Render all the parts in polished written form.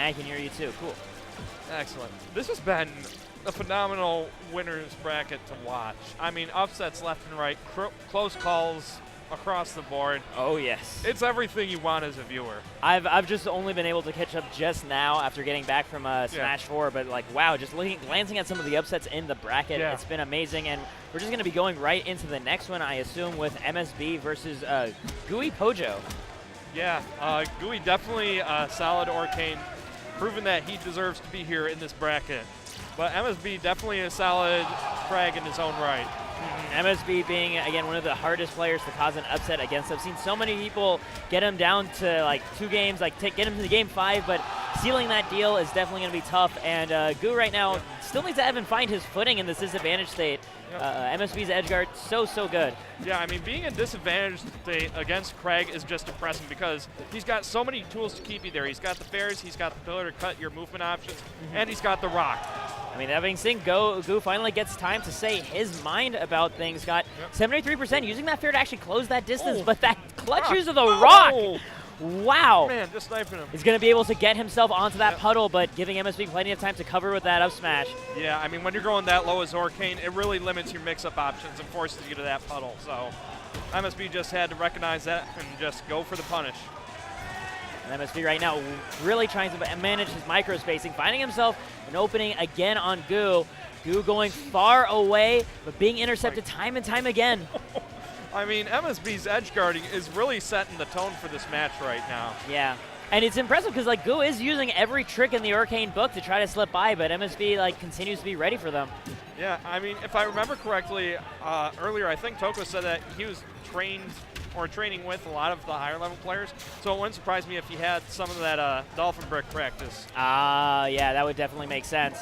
I can hear you too. Cool. Excellent. This has been a phenomenal winners bracket to watch. I mean, upsets left and right, close calls across the board. Oh, yes. It's everything you want as a viewer. I've just only been able to catch up just now after getting back from Smash 4, but like, wow, just glancing at some of the upsets in the bracket, it's been amazing. And we're just going to be going right into the next one, I assume, with MSB versus Gooey Pojo. Yeah, Gooey definitely a solid Orcane, proven that he deserves to be here in this bracket. But MSB definitely a solid Kragg in his own right. MSB being, again, one of the hardest players to cause an upset against. I've seen so many people get him down to like 2 games, like get him to game 5, but sealing that deal is definitely going to be tough. And Goo right now still needs to have him find his footing in this disadvantage state. MSB's edge guard, so good. Yeah, I mean, being in disadvantage state against Kragg is just impressive because he's got so many tools to keep you there. He's got the fairs, he's got the pillar to cut your movement options, and he's got the rock. I mean, that being said, Goo finally gets time to say his mind about things. Got 73% using that fair to actually close that distance, but that clutch use of the rock. Wow. Man, just sniping him. He's going to be able to get himself onto that puddle, but giving MSB plenty of time to cover with that up smash. Yeah, I mean, when you're going that low as Orcane, it really limits your mix-up options and forces you to that puddle. So MSB just had to recognize that and just go for the punish. And MSB right now really trying to manage his micro spacing, finding himself an opening again on Goo. Goo going far away, but being intercepted time and time again. I mean, MSB's edge guarding is really setting the tone for this match right now. Yeah. And it's impressive because like Goo is using every trick in the Orcane book to try to slip by, but MSB like continues to be ready for them. Yeah, I mean, if I remember correctly, earlier I think Toko said that he was training with a lot of the higher level players, so it wouldn't surprise me if he had some of that dolphin brick practice. Yeah, that would definitely make sense.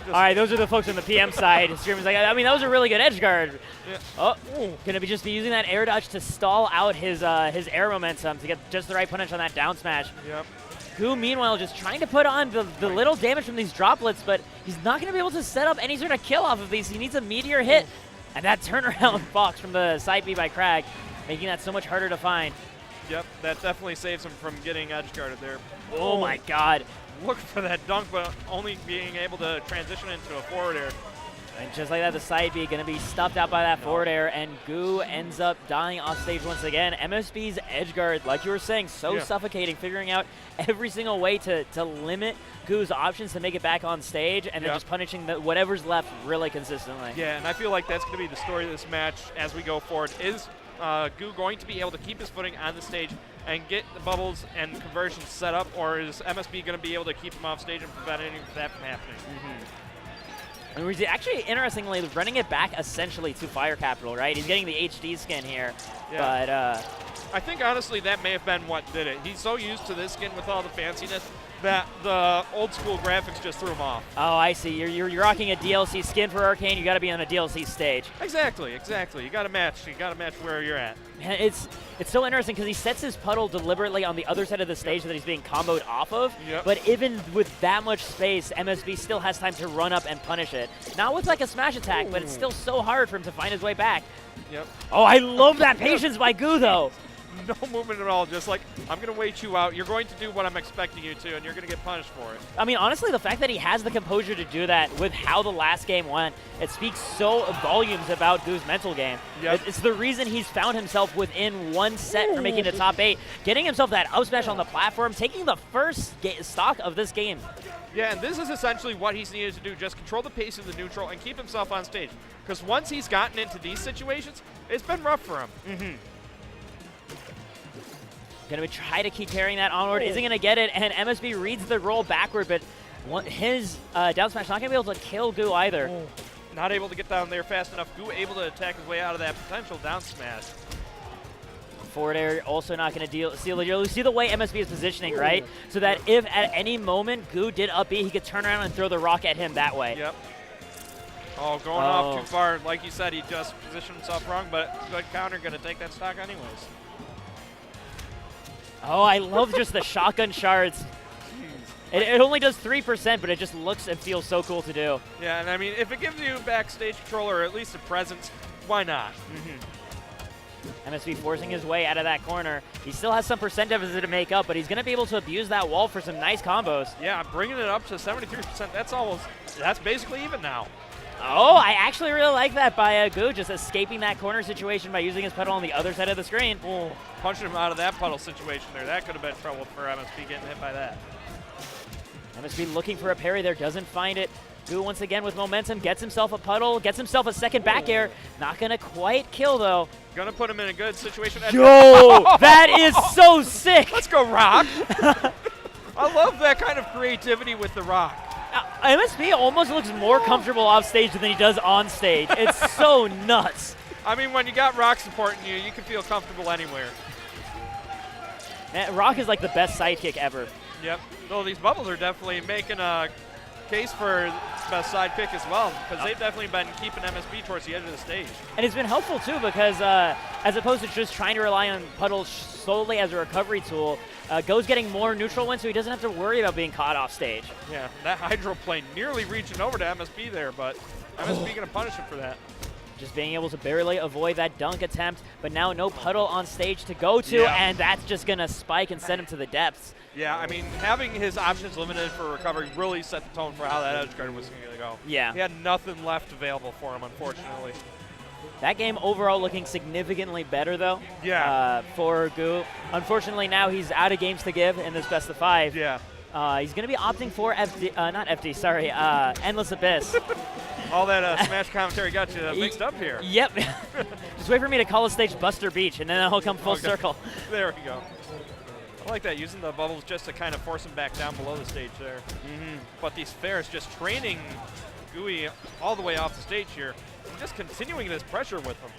All right, those are the folks on the PM side. Streamer's like, I mean, that was a really good edge guard. Yeah. Oh, gonna be using that air dodge to stall out his air momentum to get just the right punish on that down smash. Yep. Goo, meanwhile, just trying to put on the little damage from these droplets, but he's not gonna be able to set up any sort of kill off of these. He needs a meteor hit, and that turnaround box from the side B by Kragg, making that so much harder to find. Yep, that definitely saves him from getting edge guarded there. Oh my God. Look for that dunk, but only being able to transition into a forward air. And just like that, the side B going to be stuffed out by that forward air, and Goo ends up dying off stage once again. MSB's edge guard, like you were saying, so suffocating, figuring out every single way to limit Goo's options to make it back on stage, and then just punishing whatever's left really consistently. Yeah, and I feel like that's going to be the story of this match as we go forward. Is Goo going to be able to keep his footing on the stage and get the bubbles and conversions set up, or is MSB going to be able to keep him off stage and prevent any of that from happening? And he's actually, interestingly, running it back essentially to Fire Capital, right? He's getting the HD skin here, but I think, honestly, that may have been what did it. He's so used to this skin with all the fanciness that the old school graphics just threw him off. Oh, I see. You're rocking a DLC skin for Orcane. You got to be on a DLC stage. Exactly. You got to match. You got to match where you're at. Man, it's so interesting because he sets his puddle deliberately on the other side of the stage that he's being comboed off of. But even with that much space, MSB still has time to run up and punish it. Not with like a smash attack, but it's still so hard for him to find his way back. Oh, I love that patience by Goo, though. No movement at all, just like, I'm going to wait you out, you're going to do what I'm expecting you to, and you're going to get punished for it. I mean, honestly, the fact that he has the composure to do that with how the last game went, it speaks so volumes about Goo's mental game. It's the reason he's found himself within one set for making the top 8, getting himself that up smash on the platform, taking the first stock of this game. Yeah, and this is essentially what he's needed to do, just control the pace of the neutral and keep himself on stage. Because once he's gotten into these situations, it's been rough for him. Going to try to keep carrying that onward. Isn't going to get it, and MSB reads the roll backward, but his down smash not going to be able to kill Goo either. Not able to get down there fast enough. Goo able to attack his way out of that potential down smash. Forward air also not going to seal the deal. You see the way MSB is positioning, right? So that if at any moment Goo did up B, he could turn around and throw the rock at him that way. Oh, going off too far. Like you said, he just positioned himself wrong, but good counter, going to take that stock anyways. Oh, I love just the shotgun shards. It only does 3%, but it just looks and feels so cool to do. Yeah, and I mean, if it gives you backstage control or at least a presence, why not? MSB forcing his way out of that corner. He still has some percent deficit to make up, but he's going to be able to abuse that wall for some nice combos. Yeah, bringing it up to 73%. That's basically even now. Oh, I actually really like that by Goo, just escaping that corner situation by using his pedal on the other side of the screen. Oh, punching him out of that puddle situation there. That could have been trouble for MSB getting hit by that. MSB looking for a parry there, doesn't find it. Goo once again with momentum, gets himself a puddle, gets himself a second back air. Not going to quite kill, though. Gonna put him in a good situation. Yo, that is so sick. Let's go, Rock. I love that kind of creativity with the Rock. MSB almost looks more comfortable off stage than he does on stage. It's so nuts. I mean, when you got Rock supporting you, you can feel comfortable anywhere. Man, Rock is like the best sidekick ever. Yep. Though these bubbles are definitely making a case for best sidekick as well, because they've definitely been keeping MSB towards the edge of the stage. And it's been helpful too, because as opposed to just trying to rely on puddles solely as a recovery tool, Go's getting more neutral wins, so he doesn't have to worry about being caught off stage. Yeah, that hydroplane nearly reaching over to MSB there, but MSB going to punish him for that. Just being able to barely avoid that dunk attempt, but now no puddle on stage to go to, and that's just going to spike and send him to the depths. Yeah, I mean, having his options limited for recovery really set the tone for how that edge guard was going to go. Yeah. He had nothing left available for him, unfortunately. That game overall looking significantly better, though, for Goo. Unfortunately, now he's out of games to give in this best of 5. Yeah. He's going to be opting for Endless Abyss. All that Smash commentary got you mixed up here. Yep. Just wait for me to call the stage Buster Beach, and then he'll come full circle. There we go. I like that, using the bubbles just to kind of force him back down below the stage there. But these fairs just training Gooey all the way off the stage here, and just continuing this pressure with him.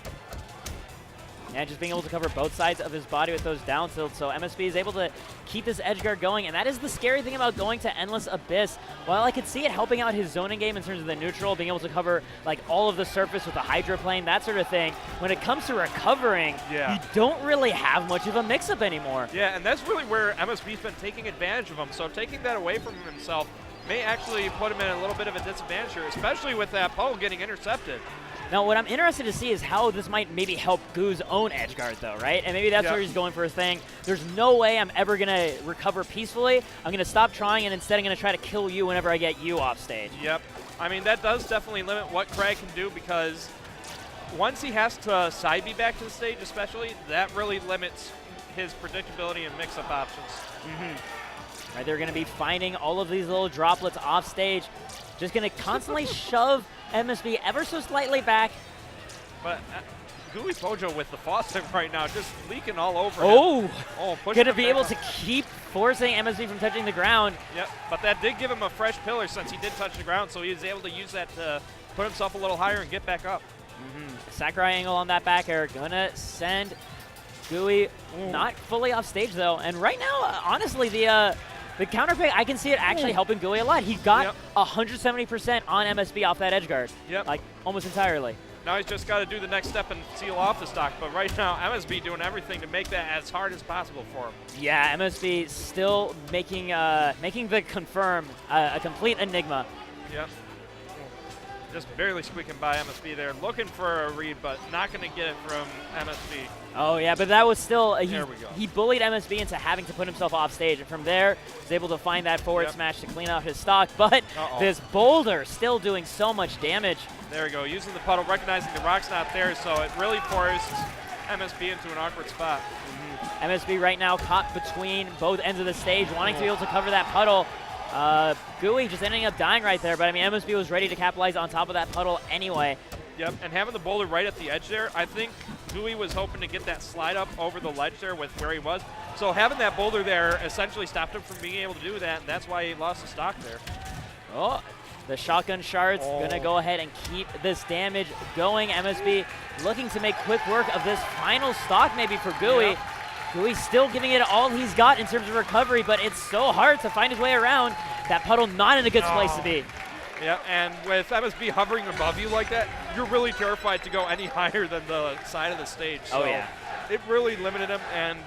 Yeah, just being able to cover both sides of his body with those down tilts, so MSB is able to keep this edge guard going, and that is the scary thing about going to Endless Abyss. While I could see it helping out his zoning game in terms of the neutral, being able to cover like all of the surface with the hydroplane, that sort of thing, when it comes to recovering, you don't really have much of a mix-up anymore. Yeah, and that's really where MSB's been taking advantage of him, so taking that away from himself may actually put him in a little bit of a disadvantage here, especially with that puddle getting intercepted. Now, what I'm interested to see is how this might maybe help Goo's own edge guard, though, right? And maybe that's where he's going for a thing. There's no way I'm ever going to recover peacefully. I'm going to stop trying, and instead I'm going to try to kill you whenever I get you off stage. Yep. I mean, that does definitely limit what Kragg can do, because once he has to side B back to the stage especially, that really limits his predictability and mix-up options. Right, they're going to be finding all of these little droplets off stage, just going to constantly shove MSB ever so slightly back. But Gooey Pojo with the faucet right now, just leaking all over him. Pushing going to be able to keep forcing MSB from touching the ground. Yep, but that did give him a fresh pillar since he did touch the ground, so he was able to use that to put himself a little higher and get back up. Sakurai angle on that back air, going to send Gooey not fully off stage, though. And right now, honestly, the counterpick, I can see it actually helping Gooey a lot. He got 170% on MSB off that edge guard, like almost entirely. Now he's just got to do the next step and seal off the stock, but right now MSB doing everything to make that as hard as possible for him. Yeah, MSB still making the confirm a complete enigma. Yep. Just barely squeaking by MSB there, looking for a read, but not going to get it from MSB. Oh, yeah, but that was still, there we go. He bullied MSB into having to put himself off stage, and from there, was able to find that forward smash to clean out his stock, but this boulder still doing so much damage. There we go, using the puddle, recognizing the rock's not there, so it really forced MSB into an awkward spot. MSB right now caught between both ends of the stage, wanting to be able to cover that puddle. Gooey just ending up dying right there, but I mean, MSB was ready to capitalize on top of that puddle anyway. Yep, and having the boulder right at the edge there, I think Gooey was hoping to get that slide up over the ledge there with where he was. So having that boulder there essentially stopped him from being able to do that, and that's why he lost the stock there. Oh, the shotgun shards gonna go ahead and keep this damage going. MSB looking to make quick work of this final stock maybe for Gooey. Yep. Gooey's still giving it all he's got in terms of recovery, but it's so hard to find his way around. That puddle not in a good place to be. Yeah, and with MSB hovering above you like that, you're really terrified to go any higher than the side of the stage. So oh, yeah. It really limited him, and